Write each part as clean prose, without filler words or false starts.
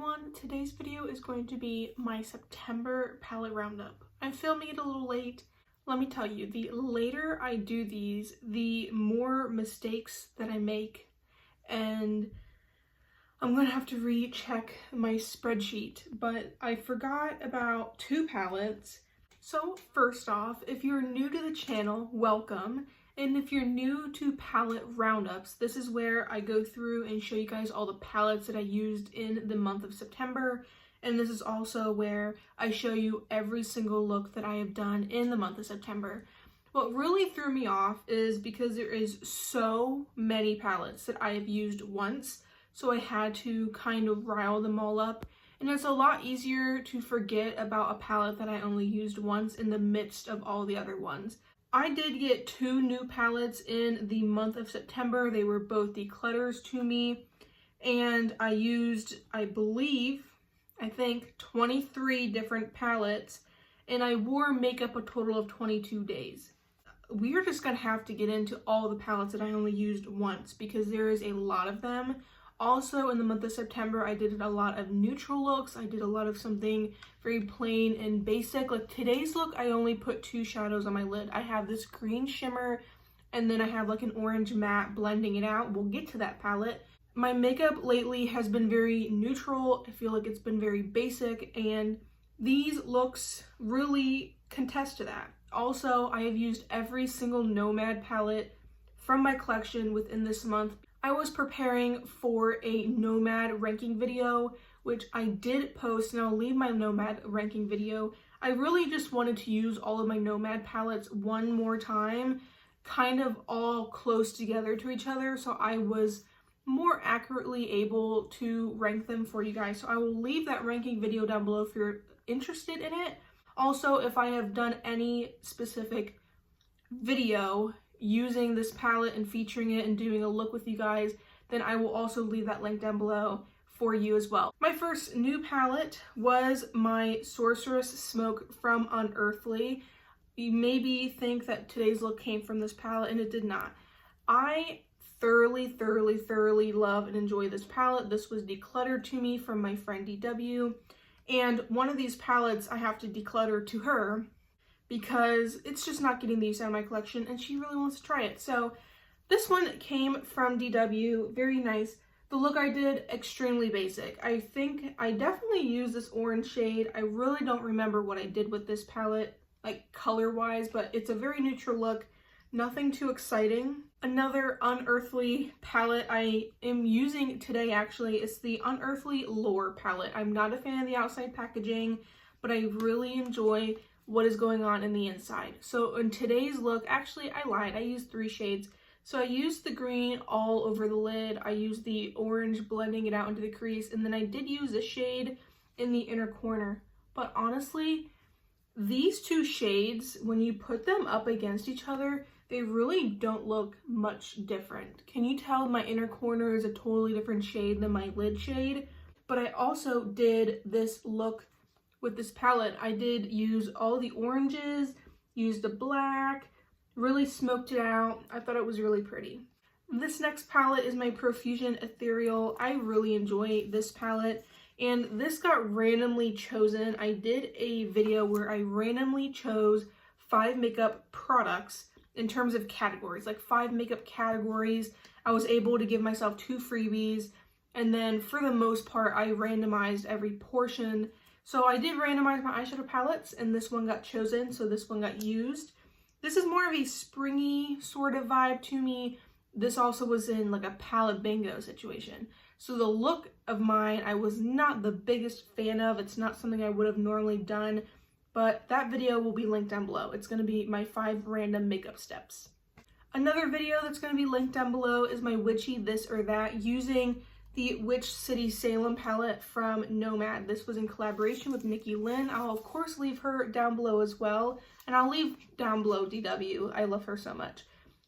everyone, today's video is going to be my September palette roundup. I'm filming it a little late. Let me tell you, the later I do these, the more mistakes that I make, and I'm gonna have to recheck my spreadsheet, but I forgot about two palettes. So first off, if you're new to the channel, welcome. And if you're new to palette roundups, this is where I go through and show you guys all the palettes that I used in the month of September. And this is also where I show you every single look that I have done in the month of September. What really threw me off is because there is so many palettes that I have used once, so I had to kind of rile them all up. And it's a lot easier to forget about a palette that I only used once in the midst of all the other ones. I did get two new palettes in the month of September. They were both declutters to me, and I used, I think 23 different palettes, and I wore makeup a total of 22 days. We are just gonna have to get into all the palettes that I only used once because there is a lot of them. Also, in the month of September, I did a lot of neutral looks. I did a lot of something very plain and basic. Like today's look, I only put two shadows on my lid. I have this green shimmer, and then I have like an orange matte blending it out. We'll get to that palette. My makeup lately has been very neutral. I feel like it's been very basic, and these looks really contest to that. Also, I have used every single Nomad palette from my collection within this month. I was preparing for a Nomad ranking video, which I did post, and I'll leave my Nomad ranking video. I really just wanted to use all of my Nomad palettes one more time, kind of all close together to each other, so I was more accurately able to rank them for you guys. So I will leave that ranking video down below if you're interested in it. Also, if I have done any specific video using this palette and featuring it and doing a look with you guys, then I will also leave that link down below for you as well. My first new palette was my Sorceress Smoke from Unearthly. You maybe think that today's look came from this palette, and it did not. I thoroughly love and enjoy this palette. This was decluttered to me from my friend DW, and one of these palettes I have to declutter to her because it's just not getting the use out of my collection and she really wants to try it. So this one came from DW, very nice. The look I did, extremely basic. I think I definitely used this orange shade. I really don't remember what I did with this palette, like color-wise, but it's a very neutral look, nothing too exciting. Another Unearthly palette I am using today actually is the Unearthly Lore palette. I'm not a fan of the outside packaging, but I really enjoy what is going on in the inside. So in today's look, actually I lied, I used three shades. So I used the green all over the lid, I used the orange blending it out into the crease, and then I did use a shade in the inner corner. But honestly, these two shades, when you put them up against each other, they really don't look much different. Can you tell my inner corner is a totally different shade than my lid shade? But I also did this look with this palette. I did use all the oranges, used the black, really smoked it out. I thought it was really pretty. This next palette is my Profusion Ethereal. I really enjoy this palette, and this got randomly chosen. I did a video where I randomly chose 5 makeup products in terms of categories, like 5 makeup categories. I was able to give myself 2 freebies, and then for the most part, I randomized every portion. So I did randomize my eyeshadow palettes, and this one got chosen, so this one got used. This is more of a springy sort of vibe to me. This also was in like a palette bingo situation. So the look of mine, I was not the biggest fan of. It's not something I would have normally done, but that video will be linked down below. It's gonna be my 5 random makeup steps. Another video that's gonna be linked down below is my Witchy This or That using the Witch City Salem palette from Nomad. This was in collaboration with Nikki. I'll of course leave her down below as well, and I'll leave down below DW. I love her so much.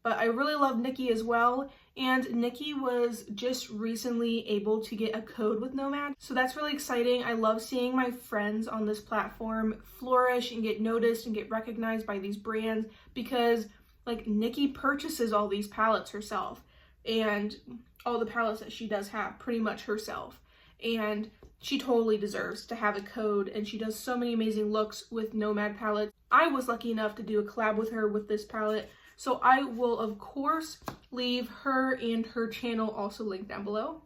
But I really love Nikki as well, and Nikki was just recently able to get a code with Nomad, so that's really exciting. I love seeing my friends on this platform flourish and get noticed and get recognized by these brands, because like Nikki purchases all these palettes herself, and all the palettes that she does have pretty much herself. and she totally deserves to have a code, and she does so many amazing looks with Nomad palettes. I was lucky enough to do a collab with her with this palette, so I will of course leave her and her channel also linked down below.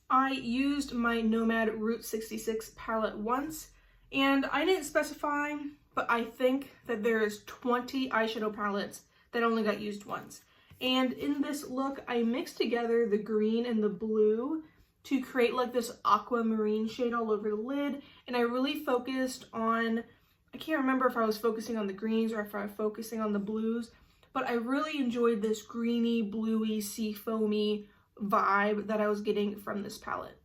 I used my Nomad Route 66 palette once, and I didn't specify, but I think that there is 20 eyeshadow palettes that only got used once. And in this look, I mixed together the green and the blue to create like this aquamarine shade all over the lid, and I really focused on, I can't remember if I was focusing on the greens or if I was focusing on the blues, but I really enjoyed this greeny, bluey, sea foamy vibe that I was getting from this palette.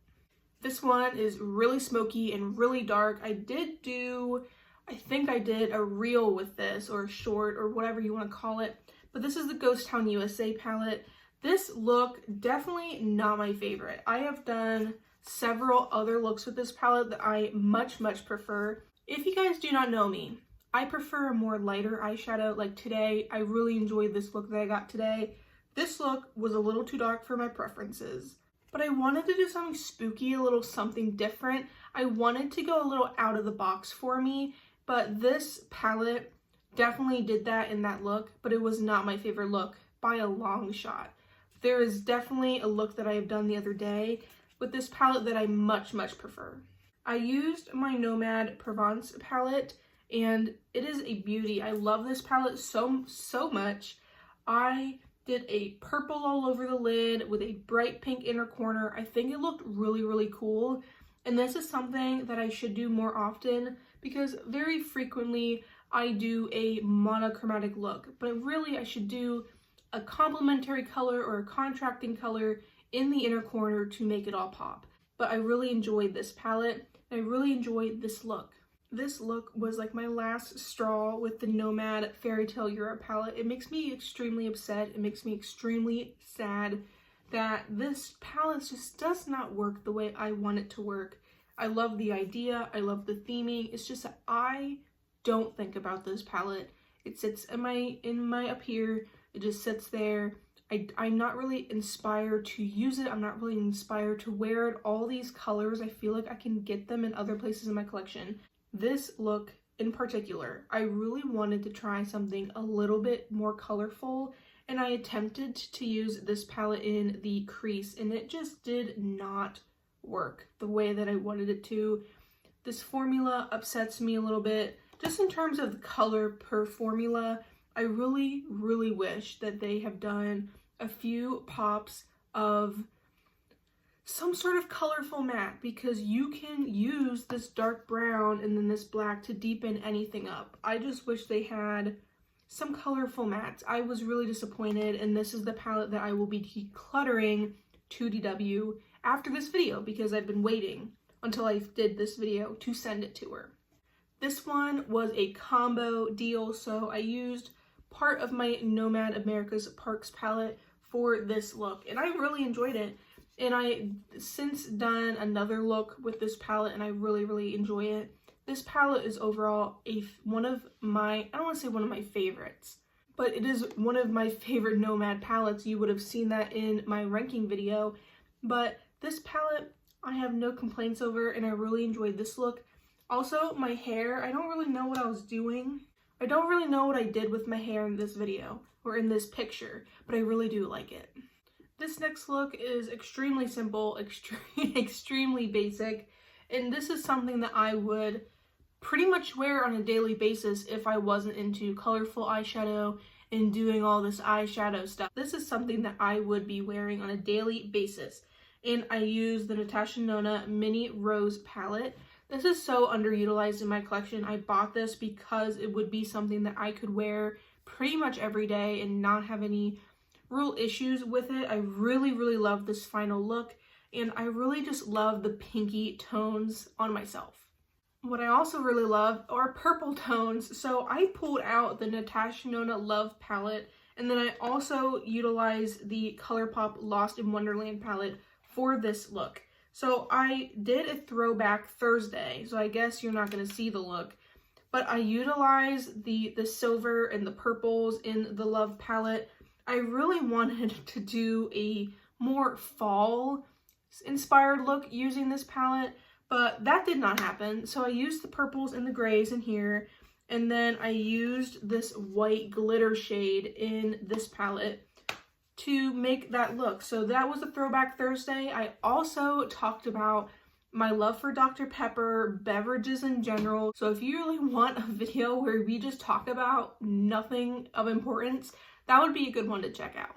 This one is really smoky and really dark. I think I did a reel with this, or a short, or whatever you want to call it, but this is the Ghost Town USA palette. This look, definitely not my favorite. I have done several other looks with this palette that I much prefer. If you guys do not know me, I prefer a more lighter eyeshadow. Like today, I really enjoyed this look that I got today. This look was a little too dark for my preferences, but I wanted to do something spooky, a little something different. I wanted to go a little out of the box for me, but this palette definitely did that in that look, but it was not my favorite look by a long shot. There is definitely a look that I have done the other day with this palette that I much prefer. I used my Nomad Provence palette, and it is a beauty. I love this palette so much. I did a purple all over the lid with a bright pink inner corner. I think it looked really cool, and this is something that I should do more often because very frequently I do a monochromatic look, but really I should do a complementary color or a contrasting color in the inner corner to make it all pop. But I really enjoyed this palette, and I really enjoyed this look. This look was like my last straw with the Nomad Fairy Tale Europe palette. It makes me extremely upset. It makes me extremely sad that this palette just does not work the way I want it to work. I love the idea. I love the theming. It's just that I don't think about this palette. It sits in my up here. It just sits there. I'm not really inspired to use it. I'm not really inspired to wear it. All these colors, I feel like I can get them in other places in my collection. This look in particular, I really wanted to try something a little bit more colorful, and I attempted to use this palette in the crease, and it just did not work the way that I wanted it to. This formula upsets me a little bit. Just in terms of the color per formula, I really wish that they have done a few pops of some sort of colorful matte, because you can use this dark brown and then this black to deepen anything up. I just wish they had some colorful mattes. I was really disappointed, and this is the palette that I will be decluttering to DW after this video because I've been waiting until I did this video to send it to her. This one was a combo deal, so I used part of my Nomad America's Parks palette for this look, and I really enjoyed it. And I since done another look with this palette, and I really enjoy it. This palette is overall one of my, I don't want to say one of my favorites, but it is one of my favorite Nomad palettes. You would have seen that in my ranking video. But this palette, I have no complaints over, and I really enjoyed this look. Also, my hair, I don't really know what I was doing. I don't really know what I did with my hair in this video, or in this picture, but I really do like it. This next look is extremely simple, extremely basic, and this is something that I would pretty much wear on a daily basis if I wasn't into colorful eyeshadow and doing all this eyeshadow stuff. This is something that I would be wearing on a daily basis, and I use the Natasha Nona Mini Rose palette. This is so underutilized in my collection. I bought this because it would be something that I could wear pretty much every day and not have any real issues with it. I really love this final look, and I really just love the pinky tones on myself. What I also really love are purple tones, so I pulled out the Natasha Nona Love palette, and then I also utilized the ColourPop Lost in Wonderland palette for this look. So I did a throwback Thursday, so I guess you're not going to see the look, but I utilized the silver and the purples in the Love palette. I really wanted to do a more fall inspired look using this palette, but that did not happen. So I used the purples and the grays in here, and then I used this white glitter shade in this palette to make that look. So that was a Throwback Thursday. I also talked about my love for Dr. Pepper, beverages in general. So if you really want a video where we just talk about nothing of importance, that would be a good one to check out.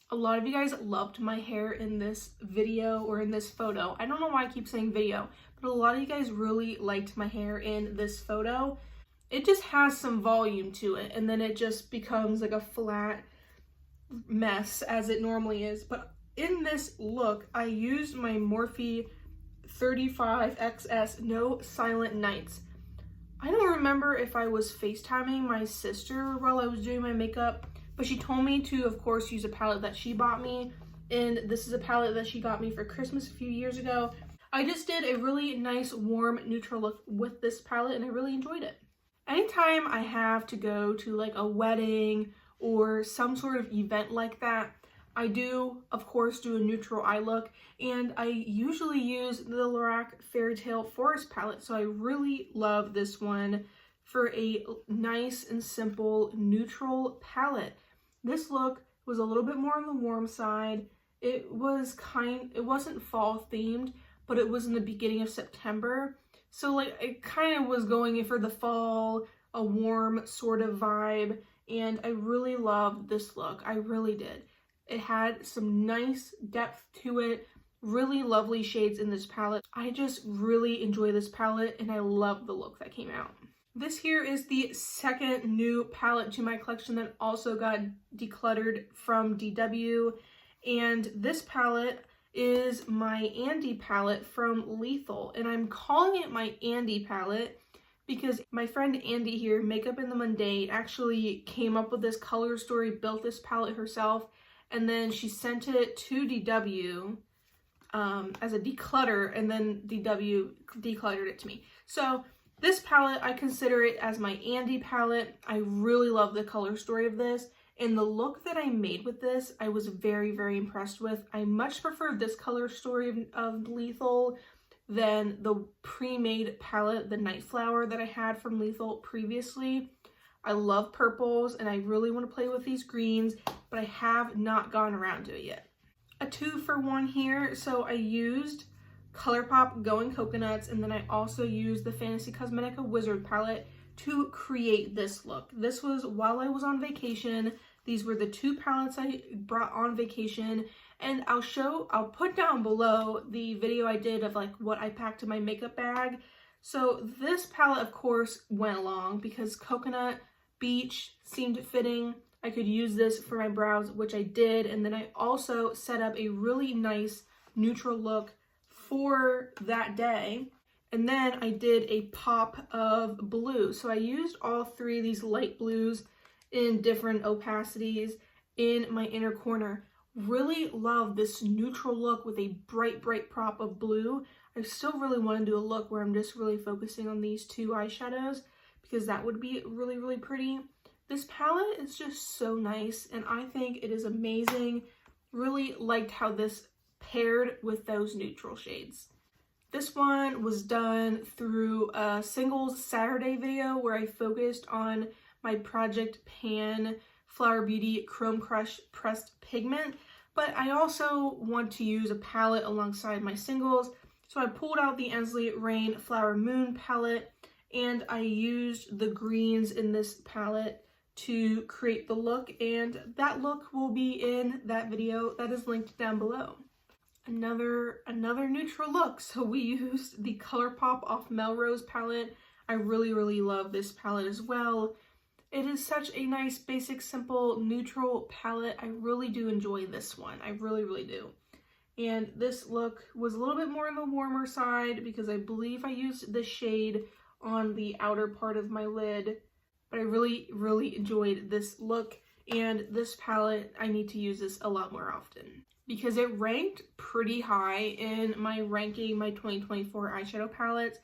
A lot of you guys loved my hair in this video or in this photo. I don't know why I keep saying video, but a lot of you guys really liked my hair in this photo. It just has some volume to it, and then it just becomes like a flat mess as it normally is. But in this look, I used my Morphe 35XS No Silent Nights. I don't remember if I was FaceTiming my sister while I was doing my makeup, but she told me to, of course, use a palette that she bought me, and this is a palette that she got me for Christmas a few years ago. I just did a really nice, warm, neutral look with this palette, and I really enjoyed it. Anytime I have to go to like a wedding or some sort of event like that, I do, of course, do a neutral eye look, and I usually use the Lorac Fairy Tale Forest palette, so I really love this one for a nice and simple neutral palette. This look was a little bit more on the warm side. It wasn't fall themed, but it was in the beginning of September. So like it kind of was going in for the fall, a warm sort of vibe, and I really loved this look. I really did. It had some nice depth to it, really lovely shades in this palette. I just really enjoy this palette, and I love the look that came out. This here is the second new palette to my collection that also got decluttered from DW, and this palette is my Andie palette from Lethal, and I'm calling it my Andie palette because my friend Andie here, Makeup in the Mundane, actually came up with this color story, built this palette herself, and then she sent it to DW as a declutter, and then DW decluttered it to me. So this palette, I consider it as my Andie palette. I really love the color story of this, and the look that I made with this, I was very, very impressed with. I much prefer this color story of Lethal than the pre-made palette, the Night Flower, that I had from Lethal previously. I love purples, and I really want to play with these greens, but I have not gone around to it yet. A 2-for-1 here, so I used ColourPop Going Coconuts, and then I also used the Fantasy Cosmetica Wizard palette to create this look. This was while I was on vacation. These were the two palettes I brought on vacation, and I'll put down below the video I did of like what I packed in my makeup bag. So this palette, of course, went along because Coconut Beach seemed fitting. I could use this for my brows, which I did, and then I also set up a really nice neutral look for that day. And then I did a pop of blue. So I used all three of these light blues in different opacities in my inner corner. Really love this neutral look with a bright, bright pop of blue. I still really want to do a look where I'm just really focusing on these two eyeshadows because that would be really, really pretty. This palette is just so nice, and I think it is amazing. Really liked how this paired with those neutral shades. This one was done through a Singles Saturday video where I focused on my Project Pan Flower Beauty Chrome Crush Pressed Pigment, but I also want to use a palette alongside my singles, so I pulled out the Ensley Rain Flower Moon palette, and I used the greens in this palette to create the look, and that look will be in that video that is linked down below. Another neutral look. So we used the ColourPop Off Melrose palette. I really, really love this palette as well. It is such a nice, basic, simple, neutral palette. I really do enjoy this one. I really, really do. And this look was a little bit more on the warmer side because I believe I used the shade on the outer part of my lid. But I really, really enjoyed this look, and this palette, I need to use this a lot more often because it ranked pretty high in my ranking, my 2024 eyeshadow palettes.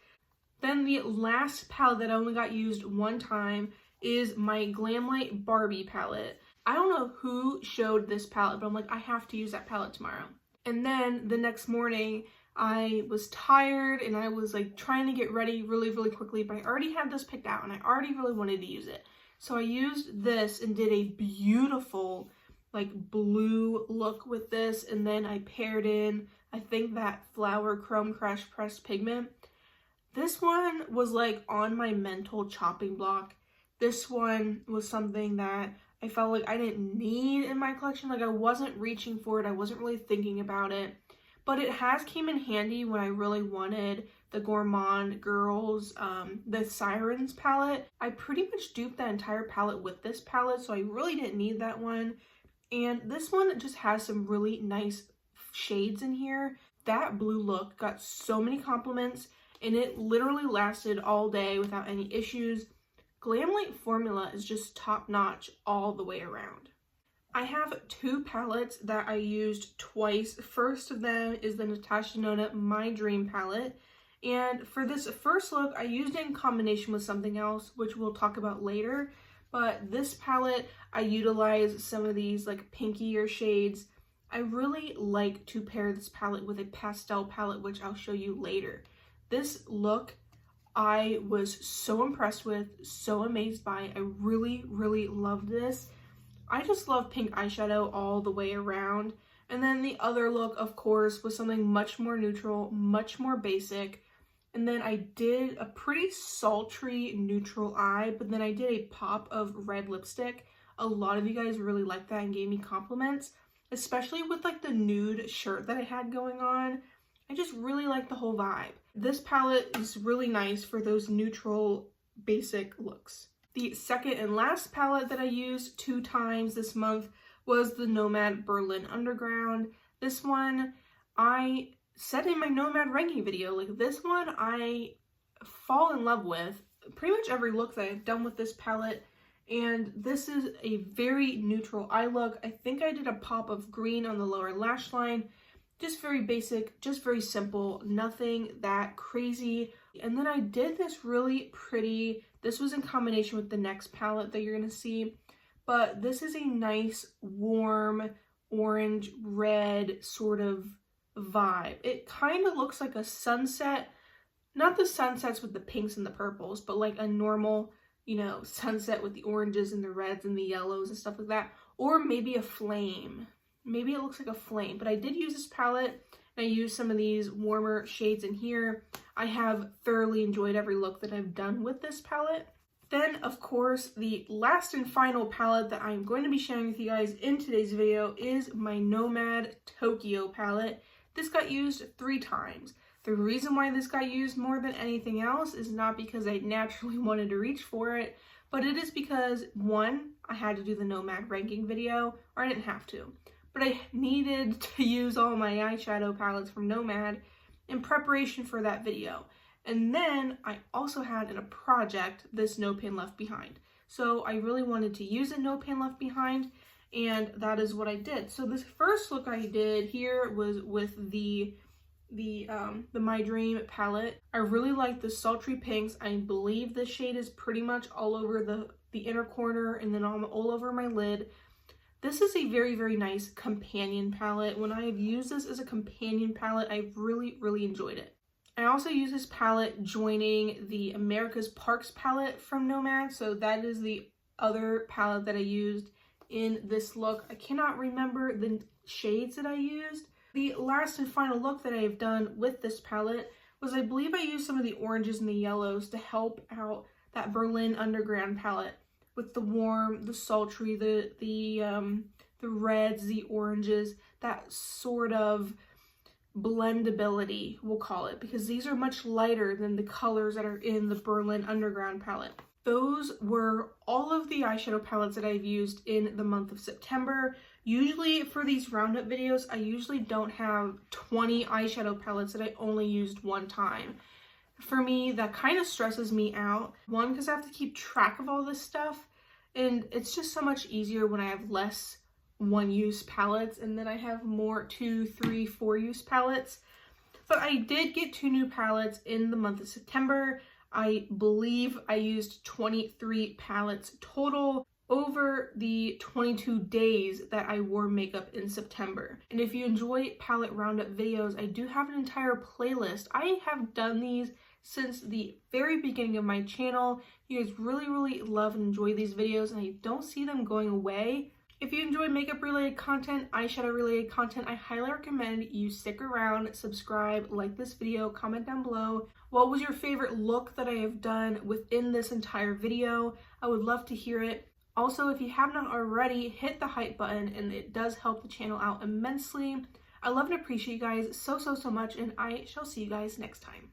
Then the last palette that only got used one time is my Glamlight Barbie palette. I don't know who showed this palette, but I'm like, I have to use that palette tomorrow. And then the next morning, I was tired and I was like trying to get ready really, really quickly, but I already had this picked out and I already really wanted to use it. So I used this and did a beautiful like blue look with this, and then I paired in, I think, that Flower Chrome Crash Pressed Pigment. This one was like on my mental chopping block. This one was something that I felt like I didn't need in my collection. Like I wasn't reaching for it. I wasn't really thinking about it. But it has came in handy when I really wanted the Gourmand Girls, the Sirens palette. I pretty much duped that entire palette with this palette, so I really didn't need that one. And this one just has some really nice shades in here. That blue look got so many compliments, and it literally lasted all day without any issues. Glamlight formula is just top notch all the way around. I have two palettes that I used twice. First of them is the Natasha Denona My Dream palette. And for this first look, I used it in combination with something else, which we'll talk about later. But this palette, I utilized some of these like pinkier shades. I really like to pair this palette with a pastel palette, which I'll show you later. This look, I was so impressed with, so amazed by. I really, really loved this. I just love pink eyeshadow all the way around. And then the other look, of course, was something much more neutral, much more basic. And then I did a pretty sultry neutral eye, but then I did a pop of red lipstick. A lot of you guys really liked that and gave me compliments, especially with like the nude shirt that I had going on. I just really like the whole vibe. This palette is really nice for those neutral, basic looks. The second and last palette that I used 2 times this month was the Nomad Berlin Underground. This one, I said in my Nomad ranking video, like this one I fall in love with. Pretty much every look that I've done with this palette, and this is a very neutral eye look. I think I did a pop of green on the lower lash line. Just very basic, just very simple, nothing that crazy. And then I did this really pretty, this was in combination with the next palette that you're gonna see, but this is a nice warm orange red sort of vibe. It kind of looks like a sunset, not the sunsets with the pinks and the purples, but like a normal, you know, sunset with the oranges and the reds and the yellows and stuff like that, or maybe a flame. Maybe it looks like a flame, but I did use this palette and I used some of these warmer shades in here. I have thoroughly enjoyed every look that I've done with this palette. Then, of course, the last and final palette that I'm going to be sharing with you guys in today's video is my Nomad Tokyo palette. This got used 3 times. The reason why this got used more than anything else is not because I naturally wanted to reach for it, but it is because, one, I had to do the Nomad ranking video, or I didn't have to. But I needed to use all my eyeshadow palettes from Nomad in preparation for that video. And then I also had in a project this No Pain Left Behind. So I really wanted to use a No Pain Left Behind, and that is what I did. So this first look I did here was with the My Dream palette. I really like the sultry pinks. I believe this shade is pretty much all over the inner corner and then all over my lid. This is a very, very nice companion palette. When I have used this as a companion palette, I've really, really enjoyed it. I also use this palette joining the America's Parks palette from Nomad. So that is the other palette that I used in this look. I cannot remember the shades that I used. The last and final look that I have done with this palette was, I believe I used some of the oranges and the yellows to help out that Berlin Underground palette with the warm, the sultry, the reds, the oranges, that sort of blendability, we'll call it, because these are much lighter than the colors that are in the Berlin Underground palette. Those were all of the eyeshadow palettes that I've used in the month of September. Usually for these Roundup videos, I usually don't have 20 eyeshadow palettes that I only used one time. For me, that kind of stresses me out. One, because I have to keep track of all this stuff, and it's just so much easier when I have less one-use palettes, and then I have more 2, 3, 4-use palettes. But I did get 2 new palettes in the month of September. I believe I used 23 palettes total. over the 22 days that I wore makeup in September. And if you enjoy palette roundup videos, I do have an entire playlist. I have done these since the very beginning of my channel. You guys really love and enjoy these videos, and I don't see them going away. If you enjoy makeup related content, eyeshadow related content, I highly recommend you stick around, subscribe, like this video, comment down below. What was your favorite look that I have done within this entire video? I would love to hear it. Also, if you have not already, hit the hype button, and it does help the channel out immensely. I love and appreciate you guys so much, and I shall see you guys next time.